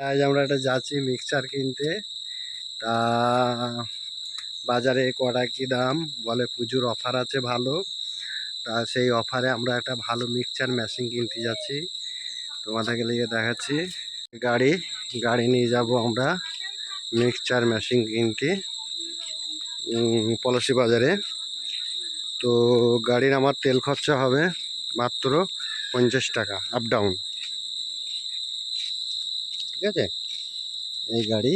আজ আমরা একটা যাচ্ছি মিক্সচার কিনতে। তা বাজারে কটা কি দাম বলে, পুজোর অফার আছে ভালো। তা সেই অফারে আমরা একটা ভালো মিক্সচার মেশিন কিনতে যাচ্ছি, তোমাদেরকে লিগে দেখাচ্ছি। গাড়ি নিয়ে যাব আমরা মিক্সচার মেশিন কিনতে পলাশী বাজারে। তো গাড়ির আমার তেল খরচা হবে মাত্র 50 টাকা আপ ডাউন, ঠিক আছে। এই গাড়ি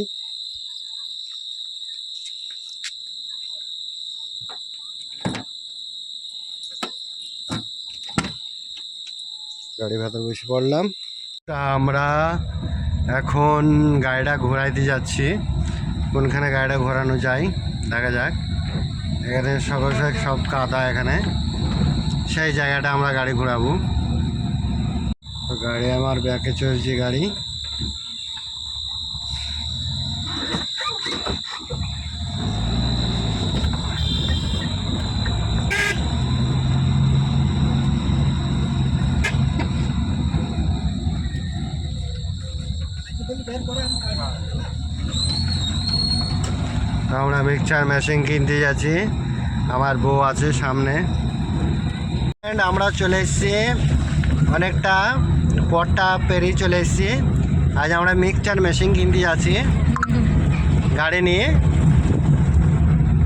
ভেতর বসে পড়লাম। তা আমরা এখন গাড়িটা ঘোরাইতে যাচ্ছি। কোনখানে গাড়িটা ঘোরানো যায় দেখা যাক। এখানে সব কাদা, এখানে সেই জায়গাটা আমরা গাড়ি ঘোরাবো। তো গাড়ি আমার ব্যাকে চলছে গাড়ি। আমরা মিক্সচার মেশিন কিনতে যাচ্ছি, আমার বউ আছে সামনে। আমরা চলে এসেছি, অনেকটা পথটা পেরিয়ে চলে এসেছি। আজ আমরা মিক্সচার মেশিন কিনতে যাচ্ছি গাড়ি নিয়ে।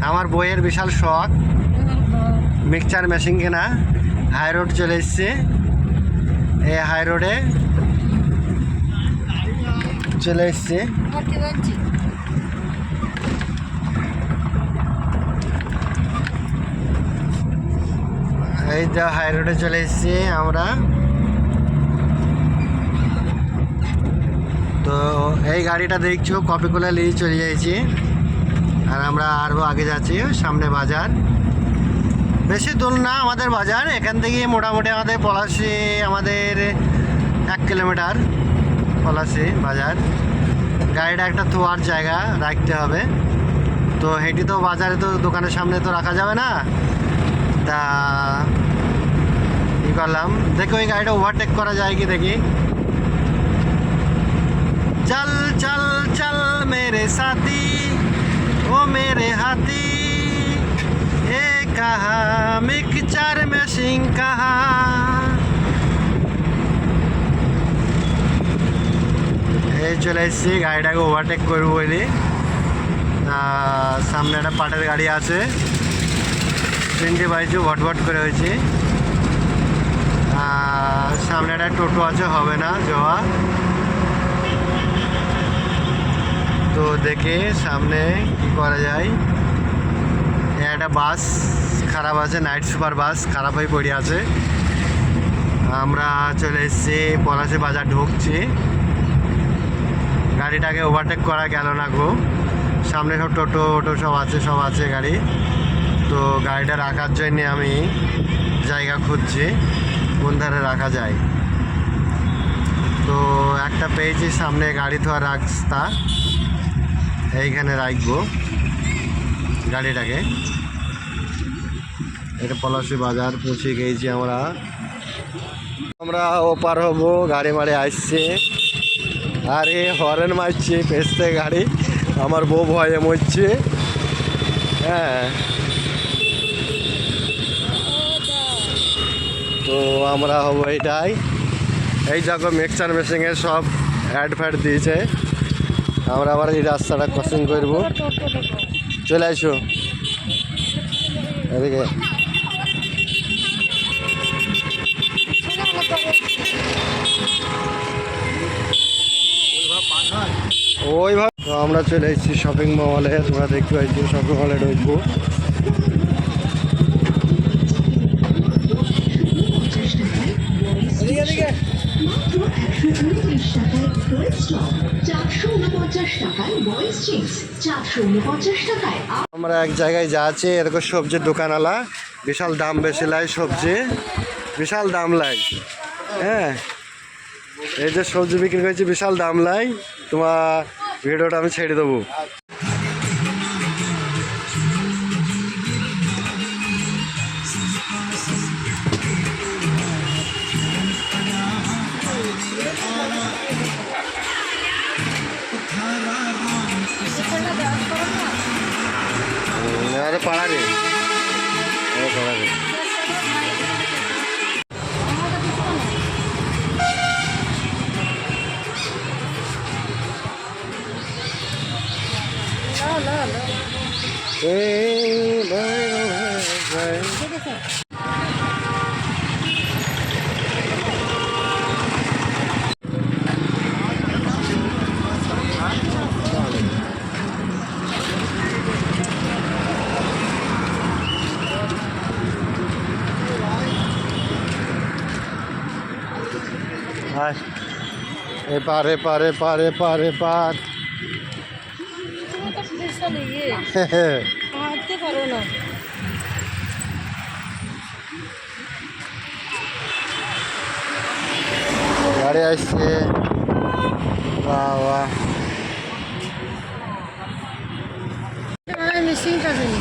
আমার বইয়ের বিশাল শখ মিক্সচার মেশিন কেনা। হাই রোড চলে এসেছি, এই হাই রোডে চলে এসেছি। এই যে হাই রোডে চলে এসেছি আমরা। তো এই গাড়িটা দেখছো কপিকুলা নিয়ে চলে যাচ্ছি, আর আমরা আরও আগে যাচ্ছি। সামনে বাজার, বেশি দূর না আমাদের বাজার। এখান থেকে মোটামুটি আমাদের পলাশী আমাদের 1 কিলোমিটার পলাশী বাজার। গাড়িটা একটা থোয়ার জায়গা রাখতে হবে, তো হেঁটে তো বাজারে তো দোকানের সামনে তো রাখা যাবে না। তা কি করলাম, দেখো ওই গাড়িটা ওভারটেক করা যায় কি দেখি। চল চল চল মেরে সাথী ও মেরে হাতি, এ কাহা মিক্সচার মেশিন কাহা। এই চলে এসেছি, গাড়িটাকে ওভারটেক করবো বলি। সামনে একটা পাটের গাড়ি আছে, 3টে বাইচু ভটভট করে হয়েছে। সামনে একটা টোটো আছে, হবে না যাওয়া। তো দেখে সামনে কি করা যায়। একটা বাস খারাপ আছে, নাইট সুপার বাস খারাপ হয়ে পড়ে আছে। আমরা চলে এসেছি পলাশী বাজার ঢুকছি। গাড়িটাকে ওভারটেক করা গেল না গো, সামনে সব টোটো সব আছে গাড়ি। তো গাড়িটা রাখার জন্যে আমি জায়গা খুঁজছি কোন ধারে রাখা যায়। তো একটা পেয়েছি সামনে গাড়ি ধোয়ার রাস্তা, এইখানে রাখবো গাড়িটাকে। এটা পলাশী বাজার পৌঁছে গিয়েছি আমরা ওপার হবো, গাড়ি মারে আসছে। আরে হরেন মারছে পেছতে গাড়ি, আমার বউ ভয়ে মরছে। হ্যাঁ, তো আমরা হবো এইটাই। এই দেখো মিক্সচার মেশিনের সব অ্যাড ফ্যাড দিয়েছে। আমরা আবার এই রাস্তাটা ক্রসিং করবো। চলে আসো এদিকে। ওইভাবে তো আমরা চলে এসেছি শপিং মলে। তোমরা দেখতে পাচ্ছি শপিং মলে ঢুকবো। আমরা এক জায়গায় যাচ্ছি, এরকম সবজির দোকানওয়ালা বিশাল দাম বেশি লাই, সবজি বিশাল দাম লাই। হ্যাঁ, এই যে সবজি বিক্রি করছি বিশাল দাম লাই। তোমার ভিডিওটা আমি ছেড়ে দেবো। আরে পাড়া রে, আরে পাড়া রে। এপার এপার এপার এপার এপার। গাড়ি আসছে, বাবা মেশিনটা নেই।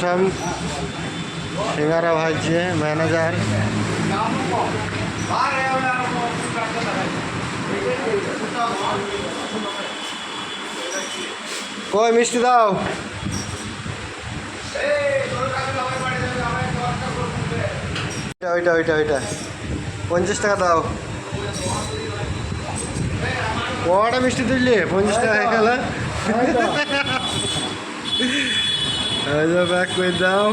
সব সিঙ্গারা ভাজছে ম্যানেজার। কই মিষ্টি দাও। ওইটা ওইটা ওইটা 50 টাকা দাও। কটা মিষ্টি তুললে 50 টাকা হয়ে গেল। ব্যাক করে দাও।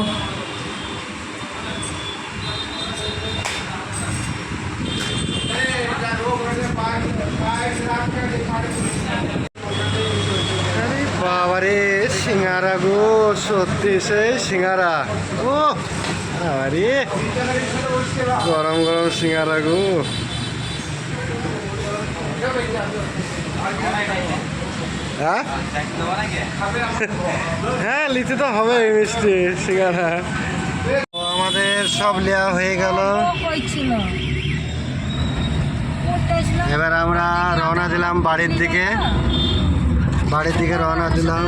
বাবারে সিঙ্গারা গো, সত্যি সেই সিঙ্গারা। ও আরে গরম গরম সিঙ্গারা গো। হ্যাঁ হ্যাঁ নিতে তো হবে মিষ্টি সিঙ্গারা। আমাদের সব নেওয়া হয়ে গেল। এবার আমরা রওনা দিলাম বাড়ির দিকে। রওনা দিলাম।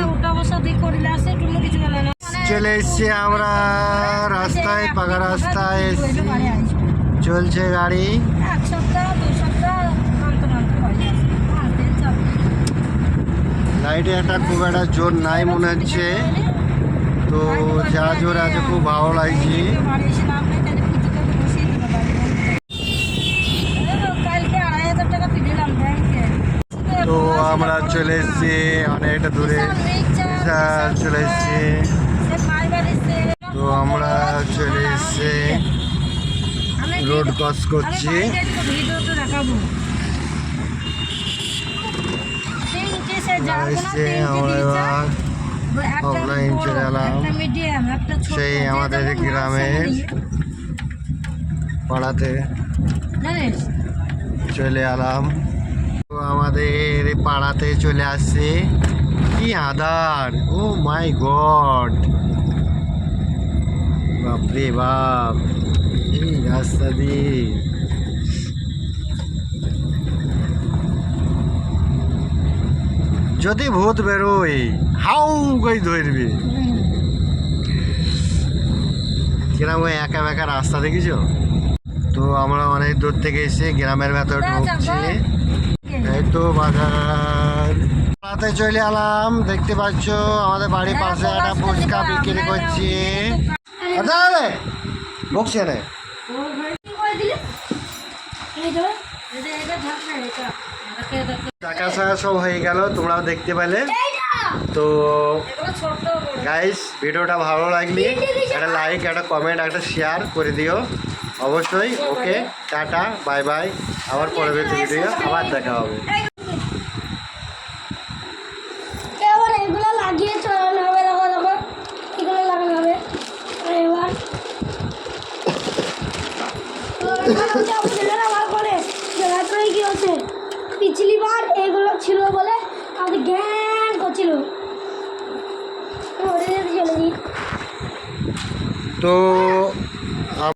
চলে এসছি আমরা রাস্তায়, পাকা রাস্তায় চলছে গাড়ি। লাইটে একটা খুব একটা জোর নাই মনে হচ্ছে, তো যা জোর আছে খুব ভালো লাগছে। তো আমরা চলে এসছি অনেকটা দূরে, চলে এসছি। তো আমরা চলে এসছি, রোড ক্রস করছি। আমরা এবার অফলাইন চলে এলাম সেই আমাদের গ্রামের পাড়াতে চলে এলাম। তো আমাদের পাড়াতে চলে আসছে। কি আদার, ও মাই গড, বাপরে বাপ। এই রাস্তা দিয়ে যদি ভূত বেরোয় হাউ করে ধরবে। কিরম ওই একা একা রাস্তা দেখিস। তো আমরা অনেক দূর থেকে এসে গ্রামের ভেতর ঢুকছি। এই তো বাজার রাতে চলে এলাম। দেখতে পাচ্ছ আমাদের বাড়ির পাশে একটা ফুচকা বিক্রি করছি। বকছে না টাকা ছাড়া সব হয়ে গেল, তোমরাও দেখতে পেলে। তো গাইস ভিডিওটা ভালো লাগলে একটা লাইক, একটা কমেন্ট, একটা শেয়ার করে দিও অবশ্যই। ওকে টাটা বাই বাই, আবার পরবর্তী ভিডিও আবার দেখা হবে। লাগিয়ে চলানো হবে, দেখো দেখো এগুলো লাগানো হবে। এবার আমার করে জায়গাটাই কি হচ্ছে, পিছলি বার এগুলো ছিল বলে আমাদের জ্ঞান করছিল। চলে দিই। তো